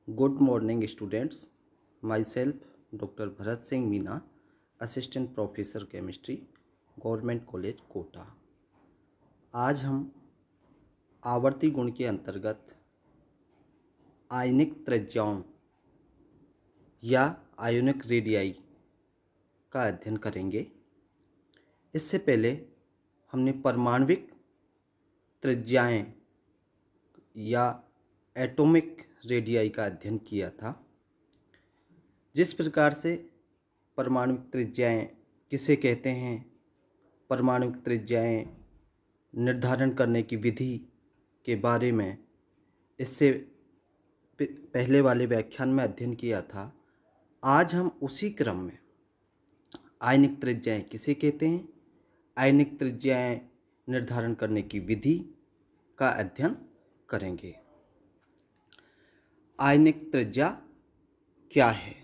Good morning, students. Myself, Dr. Bharat Singh Meena, Assistant Professor Chemistry, Government College, Kota. आज हम आवर्ती गुण के अंतर्गत आयनिक त्रिज्याओं या आयोनिक रेडियाई का अध्ययन करेंगे। इससे पहले हमने परमाणविक त्रिज्याएं या एटॉमिक रेडियाई का अध्ययन किया था। जिस प्रकार से परमाणुक त्रिज्याएं किसे कहते हैं, परमाणुक त्रिज्याएं निर्धारण करने की विधि के बारे में इससे पहले वाले व्याख्यान में अध्ययन किया था। आज हम उसी क्रम में आयनिक त्रिज्याएं किसे कहते हैं, आयनिक त्रिज्याएं निर्धारण करने की विधि का अध्ययन करेंगे। आयनिक त्रिज्या क्या है?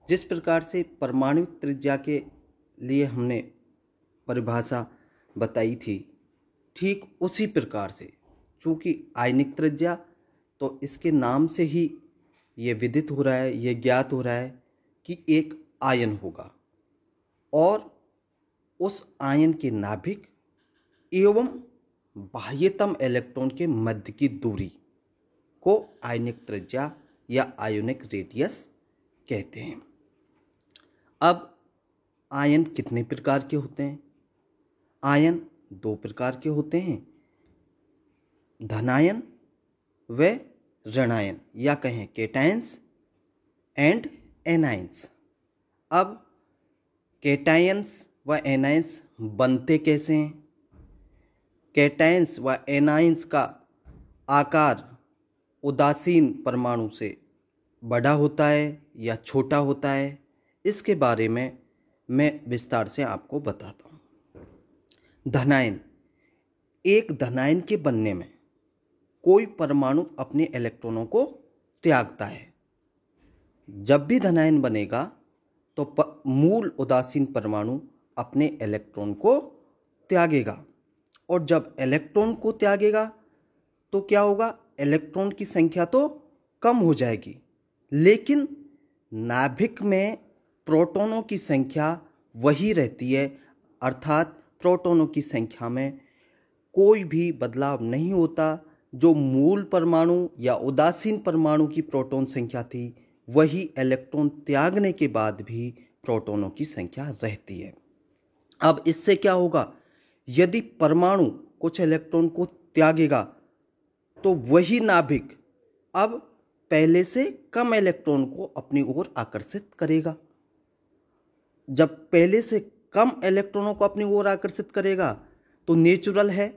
जिस प्रकार से परमाणुक त्रिज्या के लिए हमने परिभाषा बताई थी, ठीक उसी प्रकार से चूँकि आयनिक त्रिज्या तो इसके नाम से ही ये विदित हो रहा है, ये ज्ञात हो रहा है कि एक आयन होगा और उस आयन के नाभिक एवं बाह्यतम इलेक्ट्रॉन के मध्य की दूरी को आयनिक त्रिज्या या आयोनिक रेडियस कहते हैं। अब आयन कितने प्रकार के होते हैं? आयन दो प्रकार के होते हैं, धनायन व ऋणायन, या कहें केटायंस एंड एनायंस। अब केटायंस व एनायंस बनते कैसे हैं? केटायंस व एनायंस का आकार उदासीन परमाणु से बड़ा होता है या छोटा होता है, इसके बारे में मैं विस्तार से आपको बताता हूँ। धनायन, एक धनायन के बनने में कोई परमाणु अपने इलेक्ट्रॉनों को त्यागता है। जब भी धनायन बनेगा तो मूल उदासीन परमाणु अपने इलेक्ट्रॉन को त्यागेगा, और जब इलेक्ट्रॉन को त्यागेगा तो क्या होगा? इलेक्ट्रॉन की संख्या तो कम हो जाएगी, लेकिन नाभिक में प्रोटॉनों की संख्या वही रहती है, अर्थात प्रोटॉनों की संख्या में कोई भी बदलाव नहीं होता। जो मूल परमाणु या उदासीन परमाणु की प्रोटॉन संख्या थी, वही इलेक्ट्रॉन त्यागने के बाद भी प्रोटॉनों की संख्या रहती है। अब इससे क्या होगा? यदि परमाणु कुछ इलेक्ट्रॉन को त्यागेगा तो वही नाभिक अब पहले से कम इलेक्ट्रॉन को अपनी ओर आकर्षित करेगा। जब पहले से कम इलेक्ट्रॉनों को अपनी ओर आकर्षित करेगा तो नेचुरल है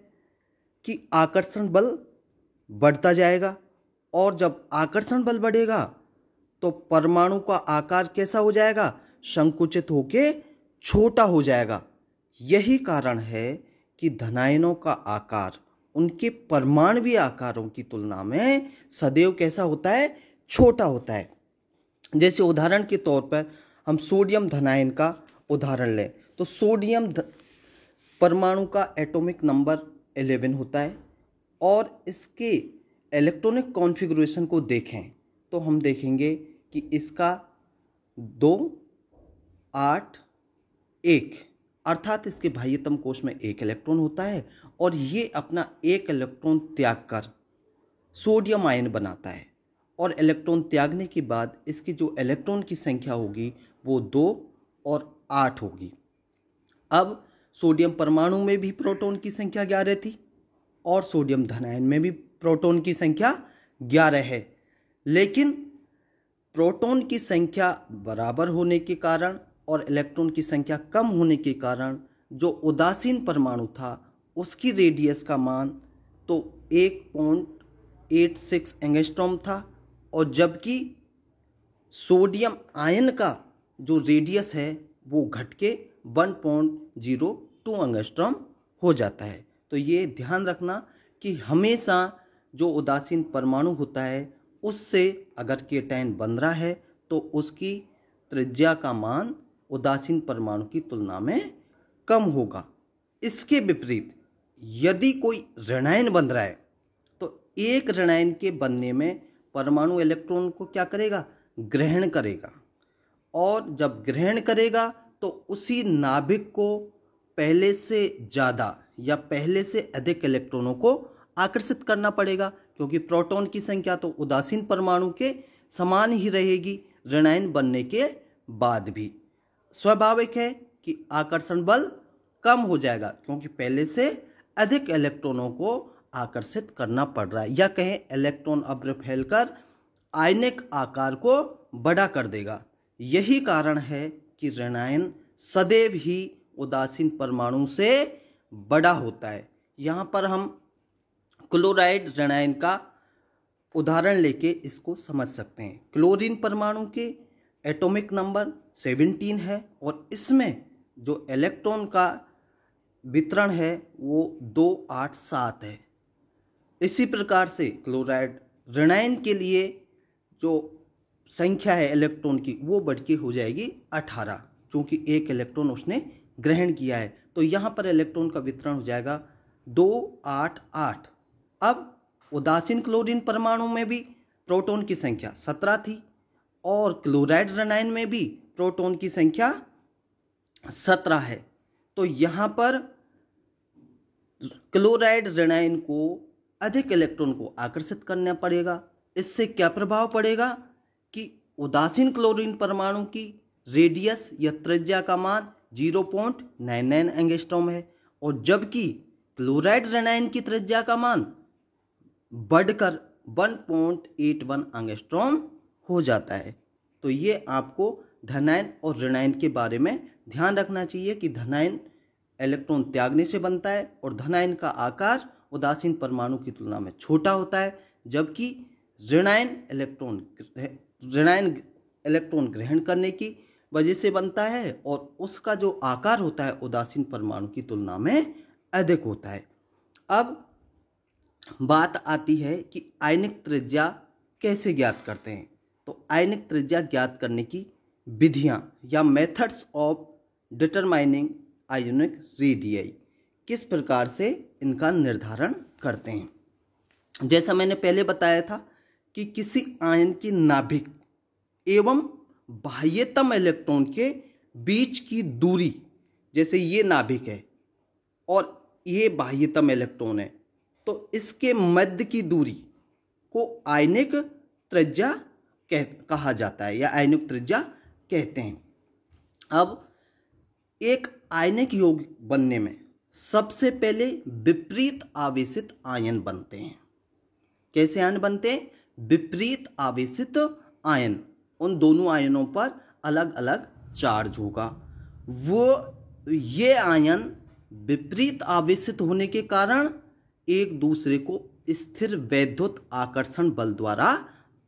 कि आकर्षण बल बढ़ता जाएगा, और जब आकर्षण बल बढ़ेगा तो परमाणु का आकार कैसा हो जाएगा? संकुचित होके छोटा हो जाएगा। यही कारण है कि धनायनों का आकार उनके परमाणुवीय आकारों की तुलना में सदैव कैसा होता है? छोटा होता है। जैसे उदाहरण के तौर पर हम सोडियम धनायन का उदाहरण लें तो सोडियम परमाणु का एटॉमिक नंबर 11 होता है, और इसके इलेक्ट्रॉनिक कॉन्फ़िगरेशन को देखें तो हम देखेंगे कि इसका 2, 8, 1, अर्थात इसके बाह्यतम कोश में एक इलेक्ट्रॉन होता है, और ये अपना एक इलेक्ट्रॉन त्याग कर सोडियम आयन बनाता है, और इलेक्ट्रॉन त्यागने के बाद इसकी जो इलेक्ट्रॉन की संख्या होगी वो 2 और 8 होगी। अब सोडियम परमाणु में भी प्रोटॉन की संख्या 11 थी और सोडियम धनायन में भी प्रोटॉन की संख्या 11 है, लेकिन प्रोटॉन की संख्या बराबर होने के कारण और इलेक्ट्रॉन की संख्या कम होने के कारण जो उदासीन परमाणु था उसकी रेडियस का मान तो 1.86 एंगस्ट्रॉम था, और जबकि सोडियम आयन का जो रेडियस है वो घट के 1.02 एंगस्ट्रॉम हो जाता है। तो ये ध्यान रखना कि हमेशा जो उदासीन परमाणु होता है उससे अगर केटायन बन रहा है तो उसकी त्रिज्या का मान उदासीन परमाणु की तुलना में कम होगा। इसके विपरीत यदि कोई ऋणायन बन रहा है तो एक ऋणायन के बनने में परमाणु इलेक्ट्रॉन को क्या करेगा, ग्रहण करेगा, और जब ग्रहण करेगा तो उसी नाभिक को पहले से ज़्यादा या पहले से अधिक इलेक्ट्रॉनों को आकर्षित करना पड़ेगा, क्योंकि प्रोटॉन की संख्या तो उदासीन परमाणु के समान ही रहेगी ऋणायन बनने के बाद भी। स्वाभाविक है कि आकर्षण बल कम हो जाएगा, क्योंकि पहले से अधिक इलेक्ट्रॉनों को आकर्षित करना पड़ रहा है, या कहें इलेक्ट्रॉन अब फैलकर आयनिक आकार को बड़ा कर देगा। यही कारण है कि ऋणायन सदैव ही उदासीन परमाणु से बड़ा होता है। यहाँ पर हम क्लोराइड ऋणायन का उदाहरण लेके इसको समझ सकते हैं। क्लोरीन परमाणु के एटॉमिक नंबर 17 है और इसमें जो इलेक्ट्रॉन का वितरण है वो 287 है। इसी प्रकार से क्लोराइड ऋणायन के लिए जो संख्या है इलेक्ट्रॉन की वो बढ़ के हो जाएगी 18, क्योंकि एक इलेक्ट्रॉन उसने ग्रहण किया है। तो यहाँ पर इलेक्ट्रॉन का वितरण हो जाएगा 288। अब उदासीन क्लोरीन परमाणु में भी प्रोटॉन की संख्या 17 थी और क्लोराइड ऋणायन में भी प्रोटॉन की संख्या 17 है। तो यहाँ पर क्लोराइड ऋणायन को अधिक इलेक्ट्रॉन को आकर्षित करना पड़ेगा। इससे क्या प्रभाव पड़ेगा कि उदासीन क्लोरीन परमाणु की रेडियस या त्रिज्या का मान 0.99 एंगस्ट्रॉम है, और जबकि क्लोराइड ऋणायन की त्रिज्या का मान बढ़कर 1.81 एंगस्ट्रॉम हो जाता है। तो ये आपको धनायन और ऋणायन के बारे में ध्यान रखना चाहिए कि धनायन इलेक्ट्रॉन त्यागने से बनता है और धनायन का आकार उदासीन परमाणु की तुलना में छोटा होता है, जबकि ऋणायन इलेक्ट्रॉन ग्रहण करने की वजह से बनता है और उसका जो आकार होता है उदासीन परमाणु की तुलना में अधिक होता है। अब बात आती है कि आयनिक त्रिज्या कैसे ज्ञात करते हैं। तो आयनिक त्रिज्या ज्ञात करने की विधियां या methods of determining ionic radii, किस प्रकार से इनका निर्धारण करते हैं। जैसा मैंने पहले बताया था कि किसी आयन की नाभिक एवं बाह्यतम इलेक्ट्रॉन के बीच की दूरी, जैसे ये नाभिक है और ये बाह्यतम इलेक्ट्रॉन है, तो इसके मध्य की दूरी को आयनिक त्रिज्या कहा जाता है या आयनिक त्रिज्या कहते हैं। अब एक आयनिक यौगिक बनने में सबसे पहले विपरीत आवेशित आयन बनते हैं। कैसे आयन बनते हैं? विपरीत आवेशित आयन, उन दोनों आयनों पर अलग अलग चार्ज होगा। ये आयन विपरीत आवेशित होने के कारण एक दूसरे को स्थिर वैद्युत आकर्षण बल द्वारा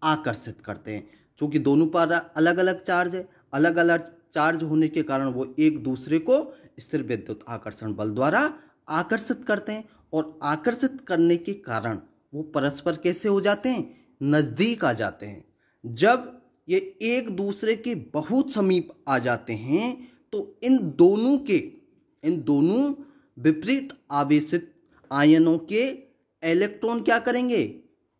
आकर्षित करते हैं। क्योंकि दोनों पर अलग अलग चार्ज है, अलग अलग चार्ज होने के कारण वो एक दूसरे को स्थिर विद्युत आकर्षण बल द्वारा आकर्षित करते हैं, और आकर्षित करने के कारण वो परस्पर कैसे हो जाते हैं? नज़दीक आ जाते हैं। जब ये एक दूसरे के बहुत समीप आ जाते हैं तो इन दोनों विपरीत आवेशित आयनों के इलेक्ट्रॉन क्या करेंगे?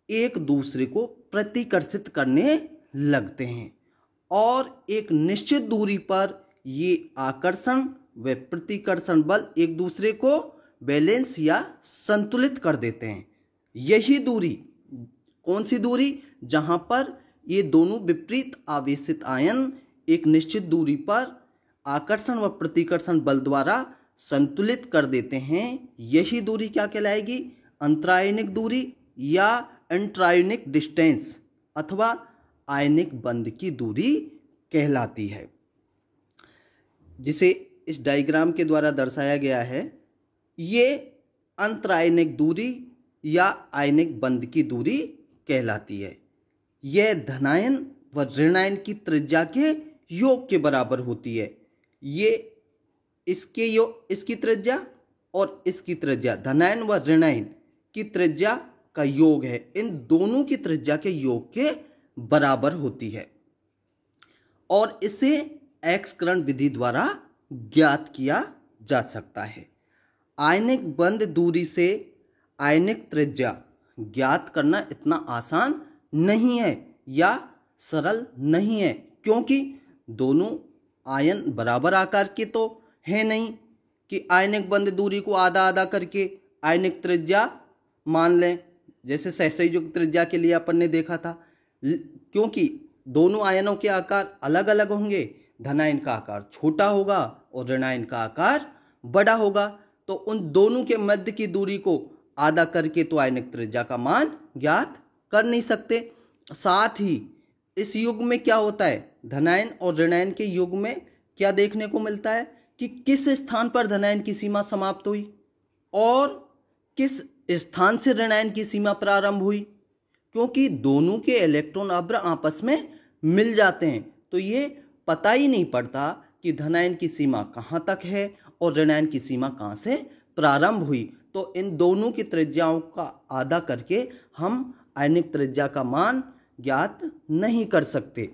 एक दूसरे को प्रतिकर्षित करने लगते हैं और एक निश्चित दूरी पर ये आकर्षण व प्रतिकर्षण बल एक दूसरे को बैलेंस या संतुलित कर देते हैं। यही दूरी, कौन सी दूरी? जहां पर ये दोनों विपरीत आवेशित आयन एक निश्चित दूरी पर आकर्षण व प्रतिकर्षण बल द्वारा संतुलित कर देते हैं, यही दूरी क्या कहलाएगी? अंतरायनिक दूरी या इंट्रायनिक डिस्टेंस अथवा आयनिक बंध की दूरी कहलाती है, जिसे इस डायग्राम के द्वारा दर्शाया गया है। ये अंतरायनिक दूरी या आयनिक बंध की दूरी कहलाती है। यह धनायन व ऋणायन की त्रिज्या के योग के बराबर होती है। ये इसकी त्रिज्या और इसकी त्रिज्या, धनायन व ऋणायन की त्रिज्या का योग है, इन दोनों की त्रिज्या के योग के बराबर होती है और इसे एक्सकरण विधि द्वारा ज्ञात किया जा सकता है। आयनिक बंध दूरी से आयनिक त्रिज्या ज्ञात करना इतना आसान नहीं है या सरल नहीं है, क्योंकि दोनों आयन बराबर आकार के तो है नहीं कि आयनिक बंध दूरी को आधा आधा करके आयनिक त्रिज्या मान लें, जैसे सहसंयोजक त्रिज्या के लिए अपन ने देखा था। क्योंकि दोनों आयनों के आकार अलग अलग होंगे, धनायन का आकार छोटा होगा और ऋणायन का आकार बड़ा होगा, तो उन दोनों के मध्य की दूरी को आधा करके तो आयनिक त्रिज्या का मान ज्ञात कर नहीं सकते। साथ ही इस युग में क्या होता है, धनायन और ऋणायन के युग में क्या देखने को मिलता है कि किस स्थान पर धनायन की सीमा समाप्त हुई और किस स्थान से ऋणायन की सीमा प्रारंभ हुई, क्योंकि दोनों के इलेक्ट्रॉन अभ्र आपस में मिल जाते हैं, तो ये पता ही नहीं पड़ता कि धनायन की सीमा कहाँ तक है और ऋणायन की सीमा कहाँ से प्रारंभ हुई। तो इन दोनों की त्रिज्याओं का आधा करके हम आयनिक त्रिज्या का मान ज्ञात नहीं कर सकते।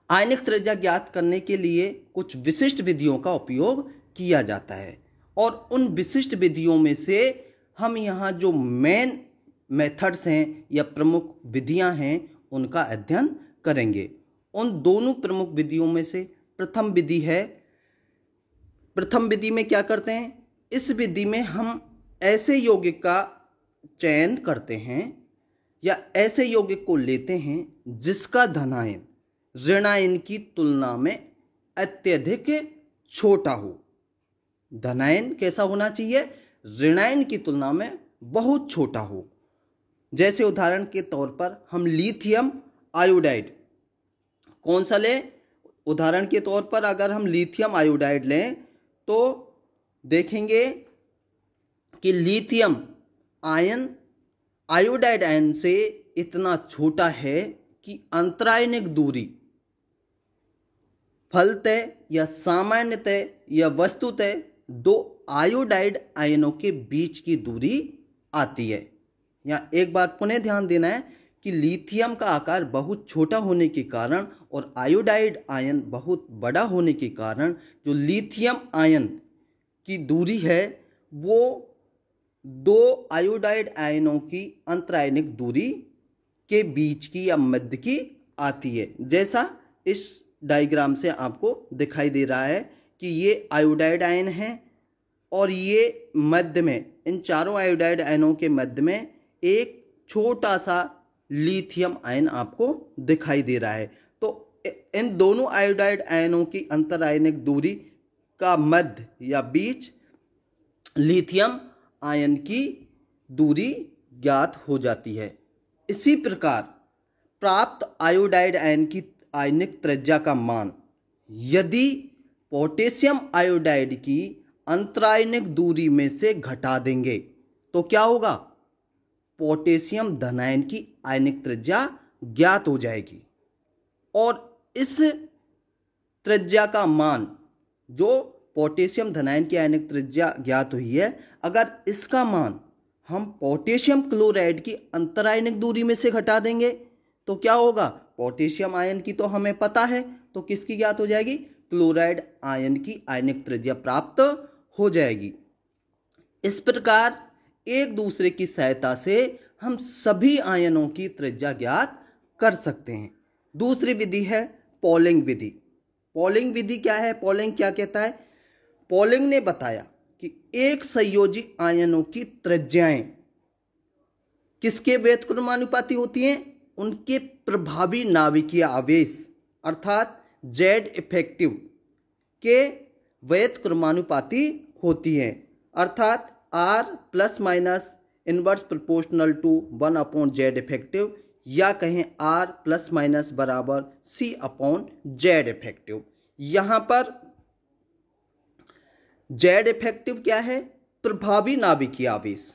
आयनिक त्रिज्या ज्ञात करने के लिए कुछ विशिष्ट विधियों का उपयोग किया जाता है, और उन विशिष्ट विधियों में से हम यहाँ जो मेन मेथड्स हैं या प्रमुख विधियाँ हैं उनका अध्ययन करेंगे। उन दोनों प्रमुख विधियों में से प्रथम विधि में क्या करते हैं, इस विधि में हम ऐसे यौगिक का चयन करते हैं या ऐसे यौगिक को लेते हैं जिसका धनायन ऋणायन की तुलना में अत्यधिक छोटा हो। धनायन कैसा होना चाहिए, ऋणायन की तुलना में बहुत छोटा हो। जैसे उदाहरण के तौर पर हम लिथियम आयोडाइड कौन सा लें, उदाहरण के तौर पर अगर हम लिथियम आयोडाइड लें तो देखेंगे कि लिथियम आयन आयोडाइड आयन से इतना छोटा है कि अंतरायनिक दूरी फलतः या सामान्यतः या वस्तुतः दो आयोडाइड आयनों के बीच की दूरी आती है। यहाँ एक बार पुनः ध्यान देना है कि लिथियम का आकार बहुत छोटा होने के कारण और आयोडाइड आयन बहुत बड़ा होने के कारण जो लिथियम आयन की दूरी है वो दो आयोडाइड आयनों की अंतरायनिक दूरी के बीच की या मध्य की आती है। जैसा इस डायग्राम से आपको दिखाई दे रहा है कि ये आयोडाइड आयन है और ये मध्य में, इन चारों आयोडाइड आयनों के मध्य में एक छोटा सा लिथियम आयन आपको दिखाई दे रहा है। तो इन दोनों आयोडाइड आयनों की अंतरायनिक दूरी का मध्य या बीच लिथियम आयन की दूरी ज्ञात हो जाती है। इसी प्रकार प्राप्त आयोडाइड आयन की आयनिक त्रिज्या का मान यदि पोटेशियम आयोडाइड की अंतरायनिक दूरी में से घटा देंगे तो क्या होगा, पोटेशियम धनायन की आयनिक त्रिज्या ज्ञात हो जाएगी। और इस त्रिज्या का मान जो पोटेशियम धनायन की आयनिक त्रिज्या ज्ञात हुई है, अगर इसका मान हम पोटेशियम क्लोराइड की अंतरायनिक दूरी में से घटा देंगे तो क्या होगा, पोटेशियम आयन की तो हमें पता है, तो किसकी ज्ञात हो जाएगी, क्लोराइड आयन की आयनिक त्रिज्या प्राप्त हो जाएगी। इस प्रकार एक दूसरे की सहायता से हम सभी आयनों की त्रिज्या ज्ञात कर सकते हैं। दूसरी विधि है पॉलिंग विधि। पॉलिंग विधि क्या है, पॉलिंग क्या कहता है, पॉलिंग ने बताया कि एक संयोजी आयनों की त्रिज्याएं किसके व्युत्क्रमानुपाती होती हैं, उनके प्रभावी नाभिकीय आवेश अर्थात जेड इफेक्टिव के व्युत्क्रमानुपाती होती हैं, अर्थात R plus minus inverse proportional to 1/Z effective, या कहें R प्लस माइनस बराबर C/Z इफेक्टिव। यहाँ पर Z इफेक्टिव क्या है, प्रभावी नाभिकीय आवेश।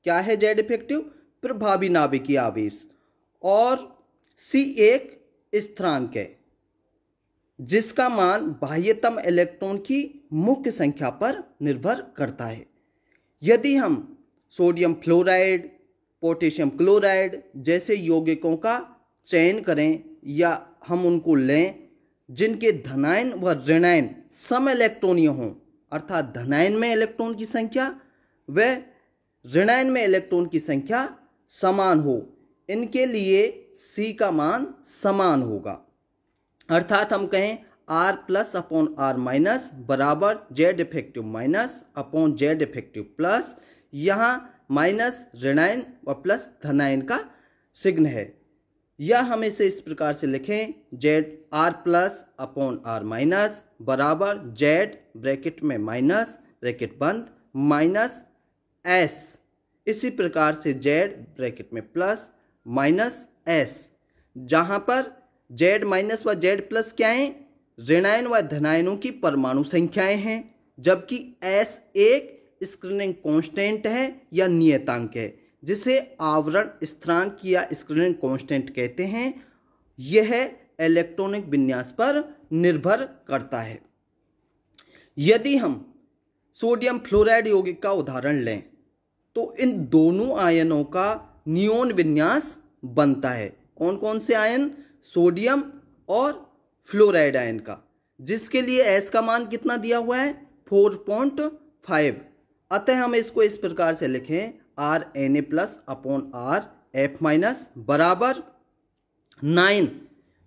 क्या है Z इफेक्टिव, प्रभावी नाभिकीय आवेश। और C एक स्थिरांक है जिसका मान बाह्यतम इलेक्ट्रॉन की मुख्य संख्या पर निर्भर करता है। यदि हम सोडियम फ्लोराइड, पोटेशियम क्लोराइड जैसे यौगिकों का चयन करें या हम उनको लें जिनके धनायन व ऋणायन सम इलेक्ट्रॉनीय हों, अर्थात धनायन में इलेक्ट्रॉन की संख्या व ऋणायन में इलेक्ट्रॉन की संख्या समान हो, इनके लिए C का मान समान होगा। अर्थात हम कहें R plus upon R minus बराबर Z effective minus upon Z effective plus, यहाँ माइनस ऋणायन व प्लस धनायन का चिन्ह है। या हम इसे इस प्रकार से लिखें Z R plus upon R minus बराबर Z ब्रैकेट में माइनस ब्रैकेट बंद माइनस S, इसी प्रकार से Z ब्रैकेट में प्लस माइनस S, जहाँ पर Z माइनस व Z प्लस क्या हैं, ऋणायन व धनायनों की परमाणु संख्याएं हैं, जबकि S एक स्क्रीनिंग कांस्टेंट है या नियतांक है जिसे आवरण स्थिरांक या स्क्रीनिंग कांस्टेंट कहते हैं। यह इलेक्ट्रॉनिक विन्यास पर निर्भर करता है। यदि हम सोडियम फ्लोराइड यौगिक का उदाहरण लें तो इन दोनों आयनों का नियोन विन्यास बनता है। कौन कौन से आयन, सोडियम और फ्लोराइड आयन का, जिसके लिए S का मान कितना दिया हुआ है 4.5। अतः हम इसको इस प्रकार से लिखें R Na plus upon R F minus बराबर 9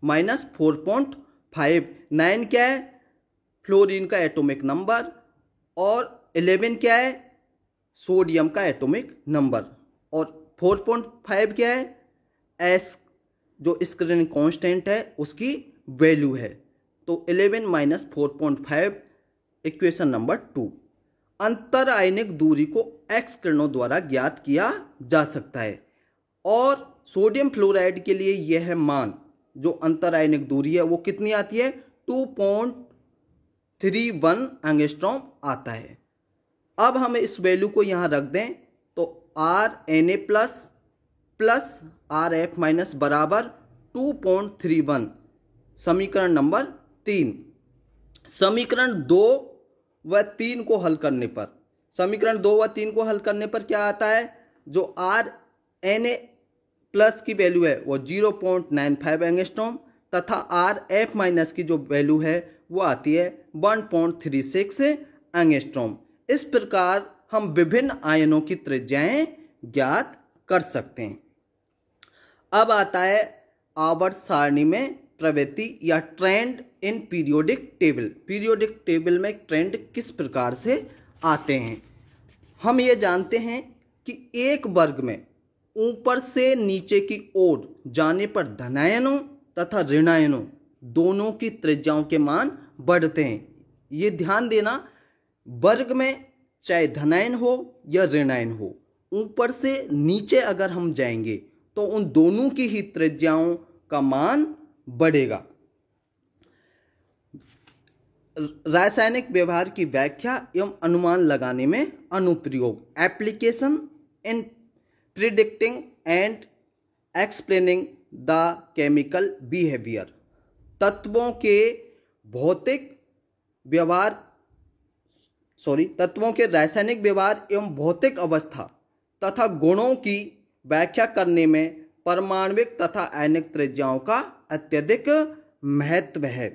माइनस 4.5। 9 क्या है, फ्लोरीन का एटॉमिक नंबर, और 11 क्या है, सोडियम का एटॉमिक नंबर, और 4.5 क्या है, S जो स्क्रीनिंग कांस्टेंट है उसकी वैल्यू है। तो 11 माइनस 4.5 इक्वेशन नंबर 2। अंतर आयनिक दूरी को एक्स किरणों द्वारा ज्ञात किया जा सकता है, और सोडियम फ्लोराइड के लिए यह मान जो अंतर आयनिक दूरी है वो कितनी आती है 2.31 एंगस्ट्रॉम आता है। अब हम इस वैल्यू को यहाँ रख दें तो Na plus plus Rf minus बराबर 2.31, समीकरण नंबर 3। समीकरण 2 व 3 को हल करने पर, समीकरण 2 व 3 को हल करने पर क्या आता है, जो Na प्लस की वैल्यू है वो 0.95 एंगस्ट्रॉम तथा Rf माइनस की जो वैल्यू है वो आती है 1.36 एंगस्ट्रॉम। इस प्रकार हम विभिन्न आयनों की त्रिज्याएं ज्ञात कर सकते हैं। अब आता है आवर्त सारणी में प्रवृत्ति या trend in periodic table. Periodic table में ट्रेंड किस प्रकार से आते हैं। हम ये जानते हैं कि एक वर्ग में ऊपर से नीचे की ओर जाने पर धनायनों तथा ऋणायनों दोनों की त्रिज्याओं के मान बढ़ते हैं। ये ध्यान देना, वर्ग में चाहे धनायन हो या ऋणायन हो, ऊपर से नीचे अगर हम जाएंगे तो उन दोनों की ही त्रिज्याओं का मान बढ़ेगा। रासायनिक व्यवहार की व्याख्या एवं अनुमान लगाने में अनुप्रयोग, application in predicting and explaining the chemical behaviour. तत्वों के रासायनिक व्यवहार एवं भौतिक अवस्था तथा गुणों की व्याख्या करने में परमाणविक तथा आयनिक त्रिज्याओं का अत्यधिक महत्व है।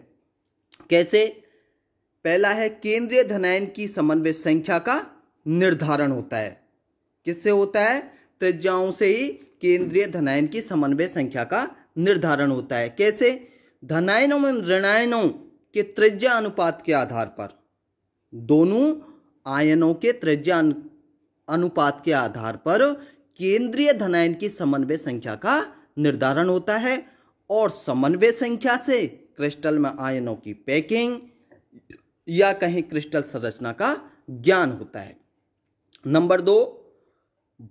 कैसे, पहला है केंद्रीय धनायन की समन्वय संख्या का निर्धारण होता है। किससे होता है, त्रिज्याओं से ही केंद्रीय धनायन की समन्वय संख्या का निर्धारण होता है। कैसे, धनायनों एवं ऋणायनों के त्रिज्या अनुपात के आधार पर, दोनों आयनों के त्रिज्या अनुपात के आधार पर केंद्रीय धनायन की समन्वय संख्या का निर्धारण होता है, और समन्वय संख्या से क्रिस्टल में आयनों की पैकिंग या कहीं क्रिस्टल संरचना का ज्ञान होता है। नंबर 2,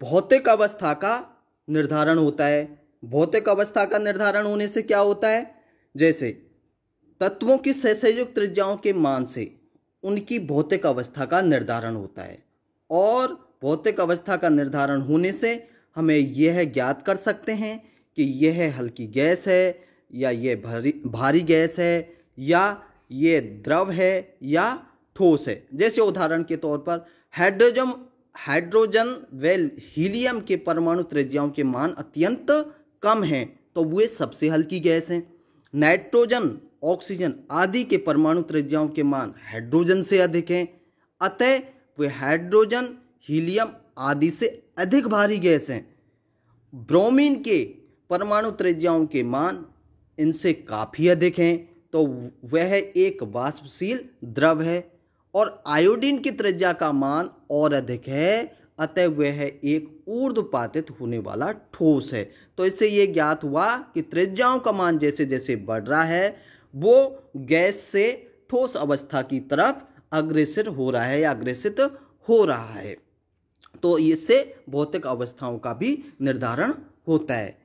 भौतिक अवस्था का निर्धारण होता है। भौतिक अवस्था का निर्धारण होने से क्या होता है, जैसे तत्वों की सहसंयुग त्रिज्याओं के मान से उनकी भौतिक अवस्था का निर्धारण होता है, और भौतिक अवस्था का निर्धारण होने से हमें यह ज्ञात कर सकते हैं कि यह हल्की गैस है या यह भारी गैस है या ये द्रव है या ठोस है। जैसे उदाहरण के तौर पर हाइड्रोजन व हीलियम के परमाणु त्रिज्याओं के मान अत्यंत कम हैं तो वे सबसे हल्की गैस हैं। नाइट्रोजन, ऑक्सीजन आदि के परमाणु त्रिज्याओं के मान हाइड्रोजन से अधिक हैं, अतः वे हाइड्रोजन, हीलियम आदि से अधिक भारी गैस हैं। ब्रोमीन के परमाणु त्रिज्याओं के मान इनसे काफ़ी अधिक हैं तो वह एक वाष्पशील द्रव है, और आयोडीन की त्रिज्या का मान और अधिक है, अतः वह एक ऊर्ध्वपातित होने वाला ठोस है। तो इससे ये ज्ञात हुआ कि त्रिज्याओं का मान जैसे जैसे बढ़ रहा है वो गैस से ठोस अवस्था की तरफ अग्रसर हो रहा है या अग्रसित हो रहा है। तो इससे भौतिक अवस्थाओं का भी निर्धारण होता है।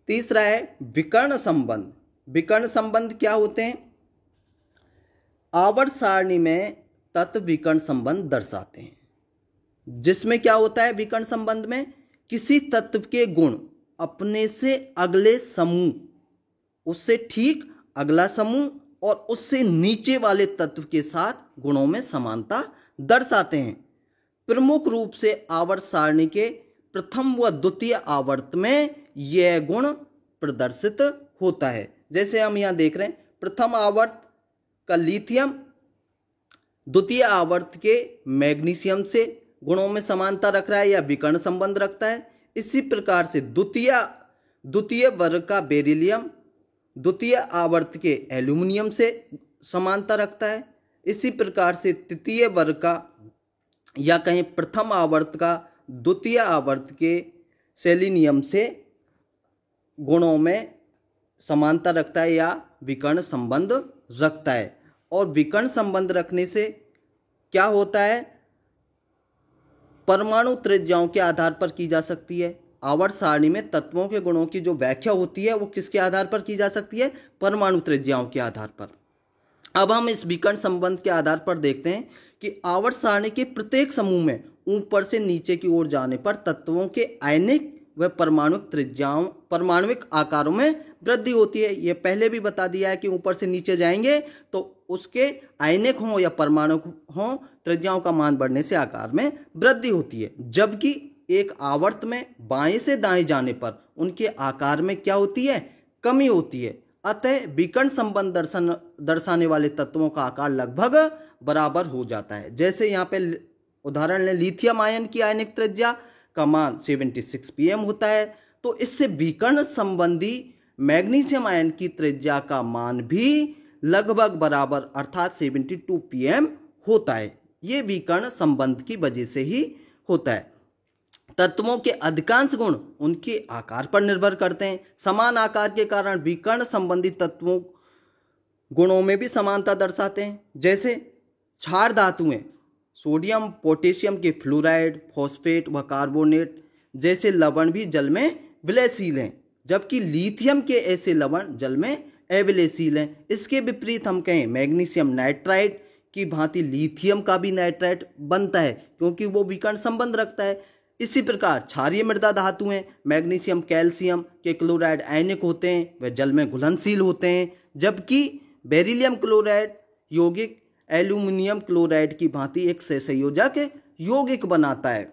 तीसरा है विकर्ण संबंध। विकर्ण संबंध क्या होते हैं? आवर्त सारणी में तत्व विकर्ण संबंध दर्शाते हैं, जिसमें क्या होता है विकर्ण संबंध में, किसी तत्व के गुण अपने से अगले समूह, उससे ठीक अगला समूह और उससे नीचे वाले तत्व के साथ गुणों में समानता दर्शाते हैं। प्रमुख रूप से आवर्त सारणी के प्रथम व द्वितीय आवर्त में यह गुण प्रदर्शित होता है। जैसे हम यहाँ देख रहे हैं, प्रथम आवर्त का लिथियम द्वितीय आवर्त के मैग्नीशियम से गुणों में समानता रख रहा है या विकर्ण संबंध रखता है। इसी प्रकार से द्वितीय वर्ग का बेरिलियम द्वितीय आवर्त के एल्यूमिनियम से समानता रखता है। इसी प्रकार से तृतीय वर्ग का या कहीं प्रथम आवर्त का द्वितीय आवर्त के सेलेनियम से गुणों में समानता रखता है या विकर्ण संबंध रखता है। और विकर्ण संबंध रखने से क्या होता है, परमाणु त्रिज्याओं के आधार पर की जा सकती है। आवर्त सारणी में तत्वों के गुणों की जो व्याख्या होती है वो किसके आधार पर की जा सकती है? परमाणु त्रिज्याओं के आधार पर। अब हम इस विकर्ण संबंध के आधार पर देखते हैं कि आवर्त सारणी के प्रत्येक समूह में ऊपर से नीचे की ओर जाने पर तत्वों के आयनिक व परमाणुविक आकारों में वृद्धि होती है। यह पहले भी बता दिया है कि ऊपर से नीचे जाएंगे तो उसके आयनिक हों या परमाणु हों, त्रिज्याओं का मान बढ़ने से आकार में वृद्धि होती है। जबकि एक आवर्त में बाएं से दाएं जाने पर उनके आकार में क्या होती है? कमी होती है। अतः विकर्ण संबंध दर्शाने वाले तत्वों का आकार लगभग बराबर हो जाता है। जैसे यहाँ पे उदाहरण लें, लिथियम आयन की आयनिक त्रिज्या का मान 76 pm होता है, तो इससे विकर्ण संबंधी मैग्नीशियम आयन की त्रिज्या का मान भी लगभग बराबर अर्थात 72 pm होता है। ये विकर्ण संबंध की वजह से ही होता है। तत्वों के अधिकांश गुण उनके आकार पर निर्भर करते हैं। समान आकार के कारण विकर्ण संबंधी तत्वों गुणों में भी समानता दर्शाते हैं। जैसे क्षार धातुएं सोडियम पोटेशियम के फ्लोराइड, फॉस्फेट व कार्बोनेट जैसे लवण भी जल में विलयशील हैं, जबकि लिथियम के ऐसे लवण जल में अविलयशील हैं। इसके विपरीत हम कहें मैग्नीशियम नाइट्राइड की भांति लिथियम का भी नाइट्राइड बनता है, क्योंकि वो विकर्ण संबंध रखता है। इसी प्रकार क्षारीय मृदा धातुएं मैग्नीशियम कैल्शियम के क्लोराइड आयनिक होते हैं, वे जल में घुलनशील होते हैं, जबकि बेरिलियम क्लोराइड यौगिक एल्यूमिनियम क्लोराइड की भांति एक सहसंयोजक यौगिक बनाता है।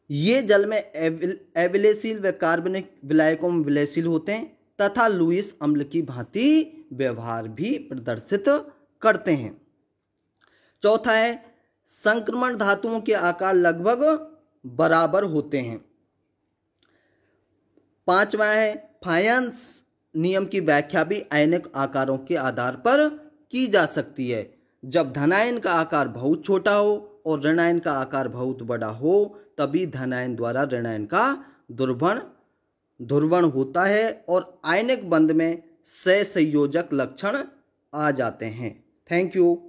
ये जल में अविलयशील व कार्बनिक विलायकों में विलयशील होते हैं तथा लुईस अम्ल की भांति व्यवहार भी प्रदर्शित करते हैं। चौथा है संक्रमण धातुओं के आकार लगभग बराबर होते हैं। पांचवा है फायंस नियम की व्याख्या भी आयनिक आकारों के आधार पर की जा सकती है। जब धनायन का आकार बहुत छोटा हो और ऋणायन का आकार बहुत बड़ा हो तभी धनायन द्वारा ऋणायन का ध्रुवण होता है और आयनिक बंध में सहसंयोजक लक्षण आ जाते हैं। Thank you.